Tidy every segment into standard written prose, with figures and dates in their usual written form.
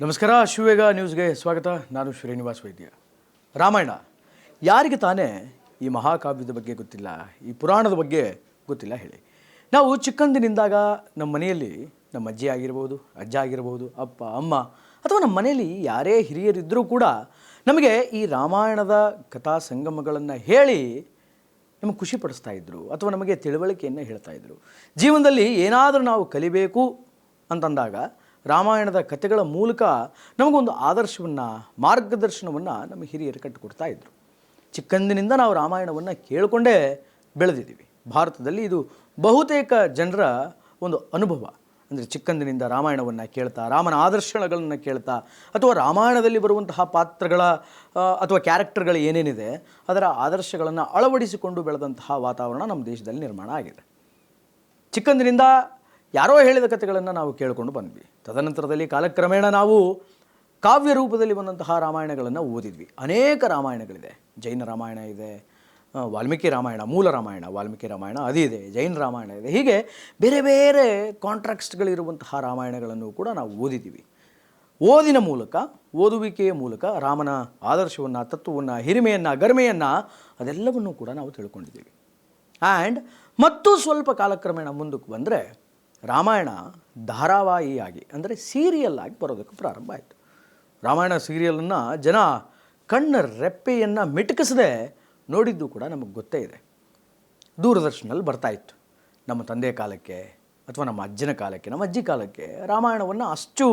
ನಮಸ್ಕಾರ, ಶಿವವೇಗ ನ್ಯೂಸ್ಗೆ ಸ್ವಾಗತ. ನಾನು ಶ್ರೀನಿವಾಸ್ ವೈದ್ಯ. ರಾಮಾಯಣ ಯಾರಿಗೆ ತಾನೇ ಈ ಮಹಾಕಾವ್ಯದ ಬಗ್ಗೆ ಗೊತ್ತಿಲ್ಲ, ಈ ಪುರಾಣದ ಬಗ್ಗೆ ಗೊತ್ತಿಲ್ಲ ಹೇಳಿ. ನಾವು ಚಿಕ್ಕಂದಿನಿಂದಾಗ ನಮ್ಮ ಮನೆಯಲ್ಲಿ ನಮ್ಮ ಅಜ್ಜಿ ಆಗಿರ್ಬೋದು, ಅಜ್ಜ ಆಗಿರ್ಬೋದು, ಅಪ್ಪ ಅಮ್ಮ ಅಥವಾ ನಮ್ಮ ಮನೆಯಲ್ಲಿ ಯಾರೇ ಹಿರಿಯರಿದ್ದರೂ ಕೂಡ ನಮಗೆ ಈ ರಾಮಾಯಣದ ಕಥಾ ಸಂಗಮಗಳನ್ನು ಹೇಳಿ ನಮಗೆ ಖುಷಿ ಪಡಿಸ್ತಾ ಇದ್ದರು ಅಥವಾ ನಮಗೆ ತಿಳುವಳಿಕೆಯನ್ನು ಹೇಳ್ತಾ ಇದ್ದರು. ಜೀವನದಲ್ಲಿ ಏನಾದರೂ ನಾವು ಕಲಿಬೇಕು ಅಂತಂದಾಗ ರಾಮಾಯಣದ ಕಥೆಗಳ ಮೂಲಕ ನಮಗೊಂದು ಆದರ್ಶವನ್ನು, ಮಾರ್ಗದರ್ಶನವನ್ನು ನಮ್ಮ ಹಿರಿಯರು ಕಟ್ಟಿಕೊಡ್ತಾ ಇದ್ದರು. ಚಿಕ್ಕಂದಿನಿಂದ ನಾವು ರಾಮಾಯಣವನ್ನು ಕೇಳಿಕೊಂಡೇ ಬೆಳೆದಿದ್ದೀವಿ. ಭಾರತದಲ್ಲಿ ಇದು ಬಹುತೇಕ ಜನರ ಒಂದು ಅನುಭವ. ಅಂದರೆ ಚಿಕ್ಕಂದಿನಿಂದ ರಾಮಾಯಣವನ್ನು ಕೇಳ್ತಾ, ರಾಮನ ಆದರ್ಶಗಳನ್ನು ಕೇಳ್ತಾ, ಅಥವಾ ರಾಮಾಯಣದಲ್ಲಿ ಬರುವಂತಹ ಪಾತ್ರಗಳ ಅಥವಾ ಕ್ಯಾರೆಕ್ಟರ್ಗಳು ಏನೇನಿದೆ ಅದರ ಆದರ್ಶಗಳನ್ನು ಅಳವಡಿಸಿಕೊಂಡು ಬೆಳೆದಂತಹ ವಾತಾವರಣ ನಮ್ಮ ದೇಶದಲ್ಲಿ ನಿರ್ಮಾಣ ಆಗಿದೆ. ಚಿಕ್ಕಂದಿನಿಂದ ಯಾರೋ ಹೇಳಿದ ಕಥೆಗಳನ್ನು ನಾವು ಕೇಳಿಕೊಂಡು ಬಂದ್ವಿ. ತದನಂತರದಲ್ಲಿ ಕಾಲಕ್ರಮೇಣ ನಾವು ಕಾವ್ಯ ರೂಪದಲ್ಲಿ ಬಂದಂತಹ ರಾಮಾಯಣಗಳನ್ನು ಓದಿದ್ವಿ. ಅನೇಕ ರಾಮಾಯಣಗಳಿದೆ. ಜೈನ ರಾಮಾಯಣ ಇದೆ, ವಾಲ್ಮೀಕಿ ರಾಮಾಯಣ, ಮೂಲ ರಾಮಾಯಣ, ವಾಲ್ಮೀಕಿ ರಾಮಾಯಣ ಅದಿದೆ, ಜೈನ ರಾಮಾಯಣ ಇದೆ. ಹೀಗೆ ಬೇರೆ ಬೇರೆ ಕಾಂಟ್ರಾಕ್ಟ್ಸ್ಗಳಿರುವಂತಹ ರಾಮಾಯಣಗಳನ್ನು ಕೂಡ ನಾವು ಓದಿದ್ದೀವಿ. ಓದಿನ ಮೂಲಕ, ಓದುವಿಕೆಯ ಮೂಲಕ ರಾಮನ ಆದರ್ಶವನ್ನು, ತತ್ವವನ್ನು, ಹಿರಿಮೆಯನ್ನು, ಗರಿಮೆಯನ್ನು ಅದೆಲ್ಲವನ್ನೂ ಕೂಡ ನಾವು ತಿಳ್ಕೊಂಡಿದ್ದೀವಿ. ಆ್ಯಂಡ್ ಮತ್ತು ಸ್ವಲ್ಪ ಕಾಲಕ್ರಮೇಣ ಮುಂದಕ್ಕೆ ಬಂದರೆ ರಾಮಾಯಣ ಧಾರಾವಾಹಿಯಾಗಿ, ಅಂದರೆ ಸೀರಿಯಲ್ ಆಗಿ ಬರೋದಕ್ಕೆ ಪ್ರಾರಂಭ ಆಯಿತು. ರಾಮಾಯಣ ಸೀರಿಯಲನ್ನು ಜನ ಕಣ್ಣ ರೆಪ್ಪೆಯನ್ನು ಮಿಟುಕಿಸದೆ ನೋಡಿದ್ದು ಕೂಡ ನಮಗೆ ಗೊತ್ತೇ ಇದೆ. ದೂರದರ್ಶನಲ್ಲಿ ಬರ್ತಾಯಿತ್ತು. ನಮ್ಮ ತಂದೆ ಕಾಲಕ್ಕೆ ಅಥವಾ ನಮ್ಮ ಅಜ್ಜನ ಕಾಲಕ್ಕೆ, ನಮ್ಮ ಅಜ್ಜಿ ಕಾಲಕ್ಕೆ ರಾಮಾಯಣವನ್ನು ಅಷ್ಟು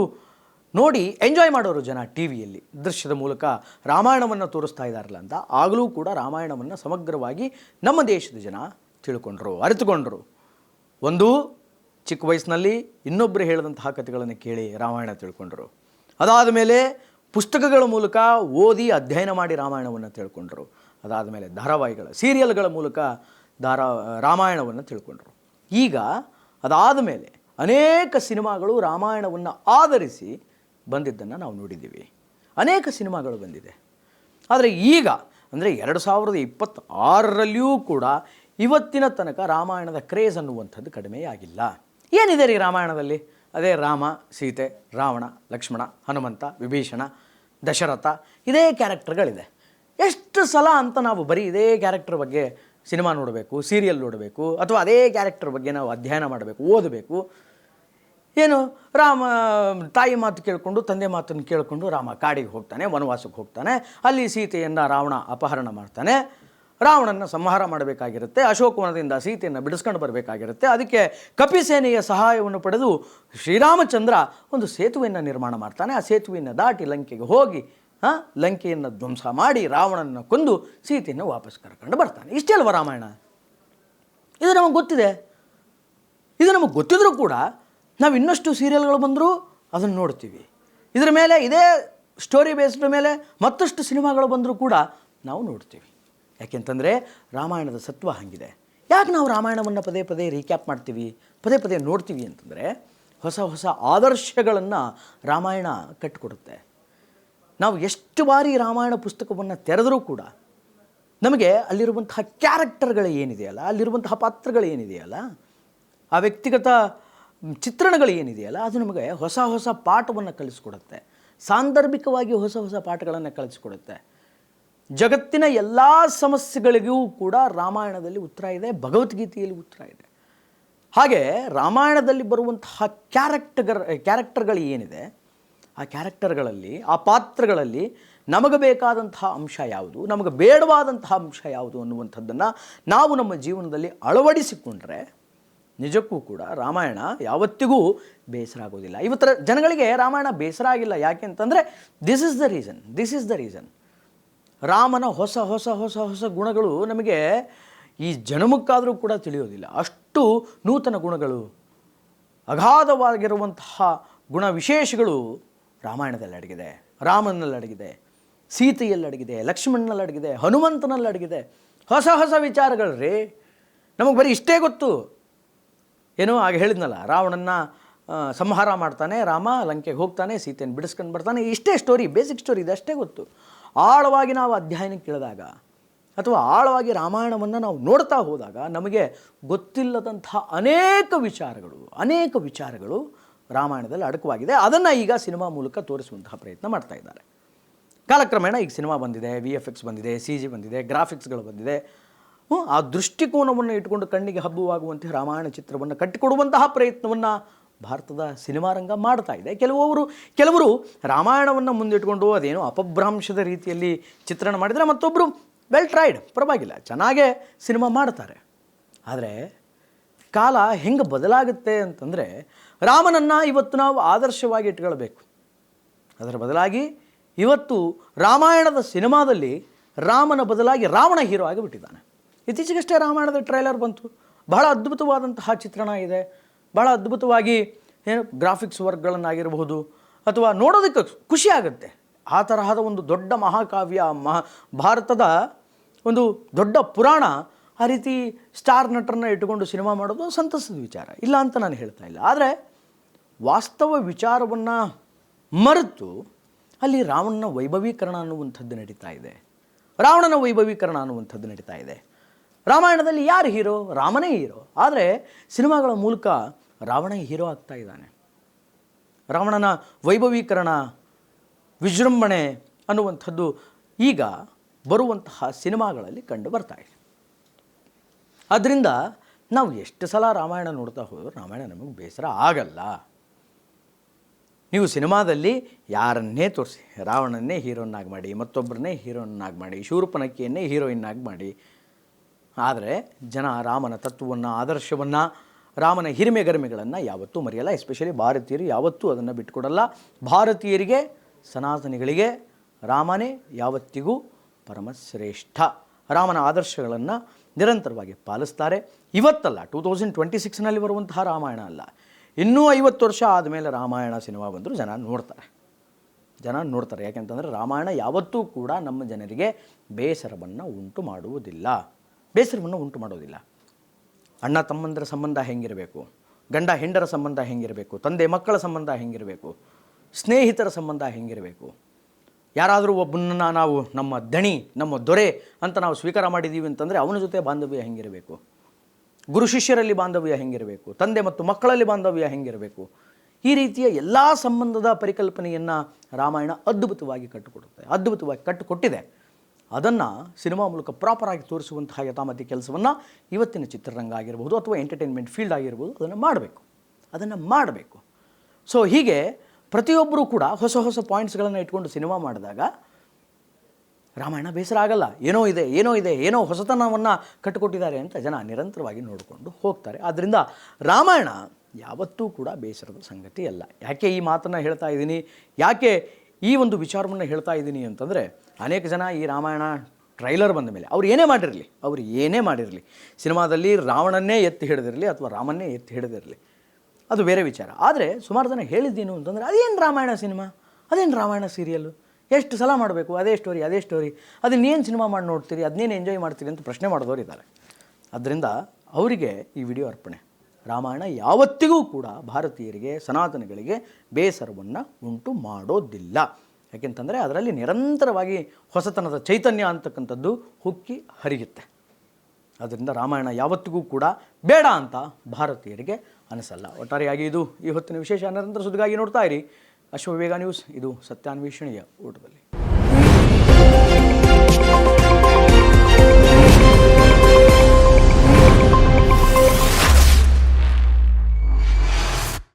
ನೋಡಿ ಎಂಜಾಯ್ ಮಾಡೋರು ಜನ. ಟಿ ವಿಯಲ್ಲಿ ದೃಶ್ಯದ ಮೂಲಕ ರಾಮಾಯಣವನ್ನು ತೋರಿಸ್ತಾ ಇದ್ದಾರಲ್ಲ ಅಂತ. ಆಗಲೂ ಕೂಡ ರಾಮಾಯಣವನ್ನು ಸಮಗ್ರವಾಗಿ ನಮ್ಮ ದೇಶದ ಜನ ತಿಳ್ಕೊಂಡ್ರು, ಅರಿತುಕೊಂಡ್ರು. ಒಂದು ಚಿಕ್ಕ ವಯಸ್ಸಿನಲ್ಲಿ ಇನ್ನೊಬ್ಬರು ಹೇಳಿದಂತಹ ಕಥೆಗಳನ್ನು ಕೇಳಿ ರಾಮಾಯಣ ತಿಳ್ಕೊಂಡ್ರು. ಅದಾದ ಮೇಲೆ ಪುಸ್ತಕಗಳ ಮೂಲಕ ಓದಿ ಅಧ್ಯಯನ ಮಾಡಿ ರಾಮಾಯಣವನ್ನು ತಿಳ್ಕೊಂಡ್ರು. ಅದಾದ ಮೇಲೆ ಧಾರಾವಾಹಿಗಳ, ಸೀರಿಯಲ್ಗಳ ಮೂಲಕ ರಾಮಾಯಣವನ್ನು ತಿಳ್ಕೊಂಡ್ರು. ಈಗ ಅದಾದ ಮೇಲೆ ಅನೇಕ ಸಿನಿಮಾಗಳು ರಾಮಾಯಣವನ್ನು ಆಧರಿಸಿ ಬಂದಿದ್ದನ್ನು ನಾವು ನೋಡಿದ್ದೀವಿ. ಅನೇಕ ಸಿನಿಮಾಗಳು ಬಂದಿದೆ. ಆದರೆ ಈಗ ಅಂದರೆ 2026ರಲ್ಲಿಯೂ ಕೂಡ ಇವತ್ತಿನ ತನಕ ರಾಮಾಯಣದ ಕ್ರೇಜ್ ಅನ್ನುವಂಥದ್ದು ಕಡಿಮೆಯಾಗಿಲ್ಲ. ಏನಿದೆ ರೀ ರಾಮಾಯಣದಲ್ಲಿ? ಅದೇ ರಾಮ, ಸೀತೆ, ರಾವಣ, ಲಕ್ಷ್ಮಣ, ಹನುಮಂತ, ವಿಭೀಷಣ, ದಶರಥ, ಇದೇ ಕ್ಯಾರೆಕ್ಟರ್ಗಳಿದೆ. ಎಷ್ಟು ಸಲ ಅಂತ ನಾವು ಬರೀ ಇದೇ ಕ್ಯಾರೆಕ್ಟರ್ ಬಗ್ಗೆ ಸಿನಿಮಾ ನೋಡಬೇಕು, ಸೀರಿಯಲ್ ನೋಡಬೇಕು, ಅಥವಾ ಅದೇ ಕ್ಯಾರೆಕ್ಟರ್ ಬಗ್ಗೆ ನಾವು ಅಧ್ಯಯನ ಮಾಡಬೇಕು, ಓದಬೇಕು. ಏನು, ರಾಮ ತಾಯಿ ಮಾತು ಕೇಳಿಕೊಂಡು, ತಂದೆ ಮಾತನ್ನು ಕೇಳಿಕೊಂಡು ರಾಮ ಕಾಡಿಗೆ ಹೋಗ್ತಾನೆ, ವನವಾಸಕ್ಕೆ ಹೋಗ್ತಾನೆ. ಅಲ್ಲಿ ಸೀತೆಯನ್ನು ರಾವಣ ಅಪಹರಣ ಮಾಡ್ತಾನೆ. ರಾವಣನ ಸಂಹಾರ ಮಾಡಬೇಕಾಗಿರುತ್ತೆ. ಅಶೋಕವನದಿಂದ ಸೀತೆಯನ್ನು ಬಿಡಿಸ್ಕೊಂಡು ಬರಬೇಕಾಗಿರುತ್ತೆ. ಅದಕ್ಕೆ ಕಪಿಸೇನೆಯ ಸಹಾಯವನ್ನು ಪಡೆದು ಶ್ರೀರಾಮಚಂದ್ರ ಒಂದು ಸೇತುವೆಯನ್ನು ನಿರ್ಮಾಣ ಮಾಡ್ತಾನೆ. ಆ ಸೇತುವೆಯನ್ನು ದಾಟಿ ಲಂಕೆಗೆ ಹೋಗಿ ಲಂಕೆಯನ್ನು ಧ್ವಂಸ ಮಾಡಿ ರಾವಣನ ಕೊಂದು ಸೀತೆಯನ್ನು ವಾಪಸ್ ಕರ್ಕೊಂಡು ಬರ್ತಾನೆ. ಇಷ್ಟೇ ಅಲ್ವ ರಾಮಾಯಣ? ಇದು ನಮಗೆ ಗೊತ್ತಿದೆ. ಇದು ನಮಗೆ ಗೊತ್ತಿದ್ರೂ ಕೂಡ ನಾವು ಇನ್ನಷ್ಟು ಸೀರಿಯಲ್ಗಳು ಬಂದರೂ ಅದನ್ನು ನೋಡ್ತೀವಿ. ಇದರ ಮೇಲೆ, ಇದೇ ಸ್ಟೋರಿ ಬೇಸ್ಡ್ ಮೇಲೆ ಮತ್ತಷ್ಟು ಸಿನಿಮಾಗಳು ಬಂದರೂ ಕೂಡ ನಾವು ನೋಡ್ತೀವಿ. ಯಾಕೆಂತಂದರೆ ರಾಮಾಯಣದ ಸತ್ವ ಹಾಗಿದೆ. ಯಾಕೆ ನಾವು ರಾಮಾಯಣವನ್ನು ಪದೇ ಪದೇ ರೀಕ್ಯಾಪ್ ಮಾಡ್ತೀವಿ, ಪದೇ ಪದೇ ನೋಡ್ತೀವಿ ಅಂತಂದರೆ ಹೊಸ ಹೊಸ ಆದರ್ಶಗಳನ್ನು ರಾಮಾಯಣ ಕಟ್ಟಿಕೊಡುತ್ತೆ. ನಾವು ಎಷ್ಟು ಬಾರಿ ರಾಮಾಯಣ ಪುಸ್ತಕವನ್ನು ತೆರೆದರೂ ಕೂಡ ನಮಗೆ ಅಲ್ಲಿರುವಂತಹ ಕ್ಯಾರೆಕ್ಟರ್ಗಳು ಏನಿದೆಯಲ್ಲ, ಅಲ್ಲಿರುವಂತಹ ಪಾತ್ರಗಳು ಏನಿದೆಯಲ್ಲ, ಆ ವ್ಯಕ್ತಿಗತ ಚಿತ್ರಣಗಳು ಏನಿದೆಯಲ್ಲ, ಅದು ನಮಗೆ ಹೊಸ ಹೊಸ ಪಾಠವನ್ನು ಕಲಿಸ್ಕೊಡುತ್ತೆ. ಸಾಂದರ್ಭಿಕವಾಗಿ ಹೊಸ ಹೊಸ ಪಾಠಗಳನ್ನು ಕಲಿಸ್ಕೊಡುತ್ತೆ. ಜಗತ್ತಿನ ಎಲ್ಲ ಸಮಸ್ಯೆಗಳಿಗೂ ಕೂಡ ರಾಮಾಯಣದಲ್ಲಿ ಉತ್ತರ ಇದೆ, ಭಗವದ್ಗೀತೆಯಲ್ಲಿ ಉತ್ತರ ಇದೆ. ಹಾಗೆ ರಾಮಾಯಣದಲ್ಲಿ ಬರುವಂತಹ ಕ್ಯಾರೆಕ್ಟರ್ಗಳು ಏನಿದೆ, ಆ ಕ್ಯಾರೆಕ್ಟರ್ಗಳಲ್ಲಿ, ಆ ಪಾತ್ರಗಳಲ್ಲಿ ನಮಗೆ ಬೇಕಾದಂತಹ ಅಂಶ ಯಾವುದು, ನಮಗೆ ಬೇಡವಾದಂತಹ ಅಂಶ ಯಾವುದು ಅನ್ನುವಂಥದ್ದನ್ನು ನಾವು ನಮ್ಮ ಜೀವನದಲ್ಲಿ ಅಳವಡಿಸಿಕೊಂಡ್ರೆ ನಿಜಕ್ಕೂ ಕೂಡ ರಾಮಾಯಣ ಯಾವತ್ತಿಗೂ ಬೇಸರ ಆಗೋದಿಲ್ಲ. ಇವತ್ತರ ಜನಗಳಿಗೆ ರಾಮಾಯಣ ಬೇಸರ ಆಗಿಲ್ಲ. ಯಾಕೆ ಅಂತಂದರೆ ದಿಸ್ ಇಸ್ ದ ರೀಸನ್. ರಾಮನ ಹೊಸ ಹೊಸ ಹೊಸ ಹೊಸ ಗುಣಗಳು ನಮಗೆ ಈ ಜನ್ಮಕ್ಕಾದರೂ ಕೂಡ ತಿಳಿಯೋದಿಲ್ಲ. ಅಷ್ಟು ನೂತನ ಗುಣಗಳು, ಅಗಾಧವಾಗಿರುವಂತಹ ಗುಣ ವಿಶೇಷಗಳು ರಾಮಾಯಣದಲ್ಲಿ ಅಡಗಿದೆ. ರಾಮನಲ್ಲಿ ಅಡಗಿದೆ, ಸೀತೆಯಲ್ಲಿ ಅಡಗಿದೆ, ಲಕ್ಷ್ಮಣನಲ್ಲಿ ಅಡಗಿದೆ, ಹನುಮಂತನಲ್ಲಿ ಅಡಗಿದೆ. ಹೊಸ ಹೊಸ ವಿಚಾರಗಳು ರೀ. ನಮಗೆ ಬರೀ ಇಷ್ಟೇ ಗೊತ್ತು. ಏನೋ ಆಗ ಹೇಳಿದ್ನಲ್ಲ, ರಾವಣನ್ನ ಸಂಹಾರ ಮಾಡ್ತಾನೆ ರಾಮ, ಲಂಕೆಗೆ ಹೋಗ್ತಾನೆ, ಸೀತೆಯನ್ನು ಬಿಡಿಸ್ಕೊಂಡು ಬರ್ತಾನೆ. ಇಷ್ಟೇ ಸ್ಟೋರಿ, ಬೇಸಿಕ್ ಸ್ಟೋರಿ ಇದೆ, ಅಷ್ಟೇ ಗೊತ್ತು. ಆಳವಾಗಿ ನಾವು ಅಧ್ಯಯನಕ್ಕೆ ಇಳಿದಾಗ ಅಥವಾ ಆಳವಾಗಿ ರಾಮಾಯಣವನ್ನು ನಾವು ನೋಡ್ತಾ ಹೋದಾಗ ನಮಗೆ ಗೊತ್ತಿಲ್ಲದಂಥ ಅನೇಕ ವಿಚಾರಗಳು ರಾಮಾಯಣದಲ್ಲಿ ಅಡಕವಾಗಿದೆ. ಅದನ್ನು ಈಗ ಸಿನಿಮಾ ಮೂಲಕ ತೋರಿಸುವಂತಹ ಪ್ರಯತ್ನ ಮಾಡ್ತಾ ಇದ್ದಾರೆ. ಕಾಲಕ್ರಮೇಣ ಈಗ ಸಿನಿಮಾ ಬಂದಿದೆ, VFX ಬಂದಿದೆ, CG ಬಂದಿದೆ, ಗ್ರಾಫಿಕ್ಸ್ಗಳು ಬಂದಿದೆ. ಆ ದೃಷ್ಟಿಕೋನವನ್ನು ಇಟ್ಟುಕೊಂಡು ಕಣ್ಣಿಗೆ ಹಬ್ಬವಾಗುವಂತಹ ರಾಮಾಯಣ ಚಿತ್ರವನ್ನು ಕಟ್ಟಿಕೊಡುವಂತಹ ಪ್ರಯತ್ನವನ್ನು ಭಾರತದ ಸಿನಿಮಾ ರಂಗ ಮಾಡ್ತಾ ಇದೆ. ಕೆಲವರು ರಾಮಾಯಣವನ್ನು ಮುಂದಿಟ್ಕೊಂಡು ಅದೇನೋ ಅಪಭ್ರಂಶದ ರೀತಿಯಲ್ಲಿ ಚಿತ್ರಣ ಮಾಡಿದರೆ, ಮತ್ತೊಬ್ಬರು ವೆಲ್ ಟ್ರೈಡ್, ಪರವಾಗಿಲ್ಲ, ಚೆನ್ನಾಗೇ ಸಿನಿಮಾ ಮಾಡ್ತಾರೆ. ಆದರೆ ಕಾಲ ಹೆಂಗೆ ಬದಲಾಗುತ್ತೆ ಅಂತಂದರೆ, ರಾಮನನ್ನು ಇವತ್ತು ನಾವು ಆದರ್ಶವಾಗಿ ಇಟ್ಕೊಳ್ಬೇಕು. ಅದರ ಬದಲಾಗಿ ಇವತ್ತು ರಾಮಾಯಣದ ಸಿನಿಮಾದಲ್ಲಿ ರಾಮನ ಬದಲಾಗಿ ರಾವಣ ಹೀರೋ ಆಗಿಬಿಟ್ಟಿದ್ದಾನೆ. ಇತ್ತೀಚೆಗಷ್ಟೇ ರಾಮಾಯಣದ ಟ್ರೈಲರ್ ಬಂತು. ಬಹಳ ಅದ್ಭುತವಾದಂತಹ ಚಿತ್ರಣ ಇದೆ. ಭಾಳ ಅದ್ಭುತವಾಗಿ ಗ್ರಾಫಿಕ್ಸ್ ವರ್ಕ್ಗಳನ್ನಾಗಿರಬಹುದು, ಅಥವಾ ನೋಡೋದಕ್ಕೆ ಖುಷಿ ಆಗುತ್ತೆ. ಆ ತರಹದ ಒಂದು ದೊಡ್ಡ ಮಹಾಕಾವ್ಯ, ಭಾರತದ ಒಂದು ದೊಡ್ಡ ಪುರಾಣ, ಆ ರೀತಿ ಸ್ಟಾರ್ ನಟರನ್ನ ಇಟ್ಟುಕೊಂಡು ಸಿನಿಮಾ ಮಾಡೋದು ಸಂತಸದ ವಿಚಾರ, ಇಲ್ಲ ಅಂತ ನಾನು ಹೇಳ್ತಾ ಇಲ್ಲ. ಆದರೆ ವಾಸ್ತವ ವಿಚಾರವನ್ನು ಮರೆತು ಅಲ್ಲಿ ರಾವಣನ ವೈಭವೀಕರಣ ಅನ್ನುವಂಥದ್ದು ನಡೀತಾ ಇದೆ, ರಾವಣನ ವೈಭವೀಕರಣ ಅನ್ನುವಂಥದ್ದು ನಡೀತಾ ಇದೆ. ರಾಮಾಯಣದಲ್ಲಿ ಯಾರು ಹೀರೋ? ರಾಮನೇ ಹೀರೋ. ಆದರೆ ಸಿನಿಮಾಗಳ ಮೂಲಕ ರಾವಣ ಹೀರೋ ಆಗ್ತಾ ಇದ್ದಾನೆ. ರಾವಣನ ವೈಭವೀಕರಣ, ವಿಜೃಂಭಣೆ ಅನ್ನುವಂಥದ್ದು ಈಗ ಬರುವಂತಹ ಸಿನಿಮಾಗಳಲ್ಲಿ ಕಂಡು ಬರ್ತಾ ಇದೆ. ಆದ್ದರಿಂದ ನಾವು ಎಷ್ಟು ಸಲ ರಾಮಾಯಣ ನೋಡ್ತಾ ಹೋದರೂ ರಾಮಾಯಣ ನಮಗೆ ಬೇಸರ ಆಗಲ್ಲ. ನೀವು ಸಿನಿಮಾದಲ್ಲಿ ಯಾರನ್ನೇ ತೋರಿಸಿ, ರಾವಣನ್ನೇ ಹೀರೋನ್ನಾಗಿ ಮಾಡಿ, ಮತ್ತೊಬ್ಬರನ್ನೇ ಹೀರೋನ್ನಾಗಿ ಮಾಡಿ, ಶೂರ್ಪನಖಿಯನ್ನೇ ಹೀರೋಯಿನ್ನಾಗಿ ಮಾಡಿ, ಆದರೆ ಜನ ರಾಮನ ತತ್ವವನ್ನು, ಆದರ್ಶವನ್ನು, ರಾಮನ ಹಿರಿಮೆಗರಿಮೆಗಳನ್ನು ಯಾವತ್ತೂ ಮರೆಯಲ್ಲ. ಎಸ್ಪೆಷಲಿ ಭಾರತೀಯರು ಯಾವತ್ತೂ ಅದನ್ನು ಬಿಟ್ಟುಕೊಡಲ್ಲ. ಭಾರತೀಯರಿಗೆ, ಸನಾತನಿಗಳಿಗೆ ರಾಮನೇ ಯಾವತ್ತಿಗೂ ಪರಮಶ್ರೇಷ್ಠ. ರಾಮನ ಆದರ್ಶಗಳನ್ನು ನಿರಂತರವಾಗಿ ಪಾಲಿಸ್ತಾರೆ. ಇವತ್ತಲ್ಲ, 2026ನಲ್ಲಿ ಬರುವಂತಹ ರಾಮಾಯಣ ಅಲ್ಲ, ಇನ್ನೂ 50 ವರ್ಷ ಆದಮೇಲೆ ರಾಮಾಯಣ ಸಿನಿಮಾ ಬಂದರೂ ಜನ ನೋಡ್ತಾರೆ. ಯಾಕೆಂತಂದರೆ ರಾಮಾಯಣ ಯಾವತ್ತೂ ಕೂಡ ನಮ್ಮ ಜನರಿಗೆ ಬೇಸರವನ್ನು ಉಂಟು ಮಾಡುವುದಿಲ್ಲ. ಅಣ್ಣ ತಮ್ಮಂದರ ಸಂಬಂಧ ಹೆಂಗಿರಬೇಕು, ಗಂಡ ಹೆಂಡರ ಸಂಬಂಧ ಹೆಂಗಿರಬೇಕು, ತಂದೆ ಮಕ್ಕಳ ಸಂಬಂಧ ಹೆಂಗಿರಬೇಕು, ಸ್ನೇಹಿತರ ಸಂಬಂಧ ಹೆಂಗಿರಬೇಕು, ಯಾರಾದರೂ ಒಬ್ಬನನ್ನು ನಾವು ನಮ್ಮ ದಣಿ, ನಮ್ಮ ದೊರೆ ಅಂತ ನಾವು ಸ್ವೀಕಾರ ಮಾಡಿದ್ದೀವಿ ಅಂತಂದರೆ ಅವನ ಜೊತೆ ಬಾಂಧವ್ಯ ಹೆಂಗಿರಬೇಕು, ಗುರು ಶಿಷ್ಯರಲ್ಲಿ ಬಾಂಧವ್ಯ ಹೆಂಗಿರಬೇಕು, ತಂದೆ ಮತ್ತು ಮಕ್ಕಳಲ್ಲಿ ಬಾಂಧವ್ಯ ಹೆಂಗಿರಬೇಕು, ಈ ರೀತಿಯ ಎಲ್ಲ ಸಂಬಂಧದ ಪರಿಕಲ್ಪನೆಯನ್ನು ರಾಮಾಯಣ ಅದ್ಭುತವಾಗಿ ಕಟ್ಟಿಕೊಟ್ಟಿದೆ. ಅದನ್ನು ಸಿನಿಮಾ ಮೂಲಕ ಪ್ರಾಪರಾಗಿ ತೋರಿಸುವಂತಹ ಯಥಾಮತಿ ಕೆಲಸವನ್ನು ಇವತ್ತಿನ ಚಿತ್ರರಂಗ ಆಗಿರ್ಬೋದು ಅಥವಾ ಎಂಟರ್ಟೈನ್ಮೆಂಟ್ ಫೀಲ್ಡ್ ಆಗಿರ್ಬೋದು ಅದನ್ನು ಮಾಡಬೇಕು. ಸೊ ಹೀಗೆ ಪ್ರತಿಯೊಬ್ಬರೂ ಕೂಡ ಹೊಸ ಪಾಯಿಂಟ್ಸ್ಗಳನ್ನು ಇಟ್ಕೊಂಡು ಸಿನಿಮಾ ಮಾಡಿದಾಗ ರಾಮಾಯಣ ಬೇಸರ ಆಗಲ್ಲ. ಏನೋ ಹೊಸತನವನ್ನು ಕಟ್ಟಿಕೊಟ್ಟಿದ್ದಾರೆ ಅಂತ ಜನ ನಿರಂತರವಾಗಿ ನೋಡಿಕೊಂಡು ಹೋಗ್ತಾರೆ. ಆದ್ದರಿಂದ ರಾಮಾಯಣ ಯಾವತ್ತೂ ಕೂಡ ಬೇಸರದ ಸಂಗತಿ ಅಲ್ಲ. ಯಾಕೆ ಈ ಮಾತನ್ನು ಹೇಳ್ತಾ ಇದ್ದೀನಿ, ಯಾಕೆ ಈ ಒಂದು ವಿಚಾರವನ್ನು ಹೇಳ್ತಾ ಇದ್ದೀನಿ ಅಂತಂದರೆ, ಅನೇಕ ಜನ ಈ ರಾಮಾಯಣ ಟ್ರೈಲರ್ ಬಂದ ಮೇಲೆ ಅವ್ರು ಏನೇ ಮಾಡಿರಲಿ ಸಿನಿಮಾದಲ್ಲಿ ರಾವಣನ್ನೇ ಎತ್ತಿ ಹಿಡಿದಿರಲಿ ಅಥವಾ ರಾಮನ್ನೇ ಎತ್ತಿ ಹಿಡಿದಿರಲಿ, ಅದು ಬೇರೆ ವಿಚಾರ. ಆದರೆ ಸುಮಾರು ಜನ ಹೇಳಿದ್ದೇನು ಅಂತಂದರೆ, ಅದೇನು ರಾಮಾಯಣ ಸಿನಿಮಾ, ಅದೇನು ರಾಮಾಯಣ ಸೀರಿಯಲ್ಲು, ಎಷ್ಟು ಸಲ ಮಾಡಬೇಕು, ಅದೇ ಸ್ಟೋರಿ, ಅದನ್ನೇನು ಸಿನಿಮಾ ಮಾಡಿ ನೋಡ್ತೀರಿ, ಅದನ್ನೇನು ಎಂಜಾಯ್ ಮಾಡ್ತೀರಿ ಅಂತ ಪ್ರಶ್ನೆ ಮಾಡಿದವರು ಇದ್ದಾರೆ. ಅದರಿಂದ ಅವರಿಗೆ ಈ ವಿಡಿಯೋ ಅರ್ಪಣೆ. ರಾಮಾಯಣ ಯಾವತ್ತಿಗೂ ಕೂಡ ಭಾರತೀಯರಿಗೆ, ಸನಾತನಿಗಳಿಗೆ ಬೇಸರವನ್ನು ಉಂಟು ಮಾಡೋದಿಲ್ಲ. ಯಾಕೆಂತಂದರೆ ಅದರಲ್ಲಿ ನಿರಂತರವಾಗಿ ಹೊಸತನದ ಚೈತನ್ಯ ಅಂತಕ್ಕಂಥದ್ದು ಹುಕ್ಕಿ ಹರಿಯುತ್ತೆ. ಅದರಿಂದ ರಾಮಾಯಣ ಯಾವತ್ತಿಗೂ ಕೂಡ ಬೇಡ ಅಂತ ಭಾರತೀಯರಿಗೆ ಅನಿಸಲ್ಲ. ಒಟ್ಟಾರೆಯಾಗಿ ಇದು ಈ ಹೊತ್ತಿನ ವಿಶೇಷ. ನಿರಂತರ ಸುದ್ದಿಗಾಗಿ ನೋಡ್ತಾ ಇರಿ ಅಶ್ವವೇಗ ನ್ಯೂಸ್. ಇದು ಸತ್ಯಾನ್ವೇಷಣೆಯ ಊಟದಲ್ಲಿ.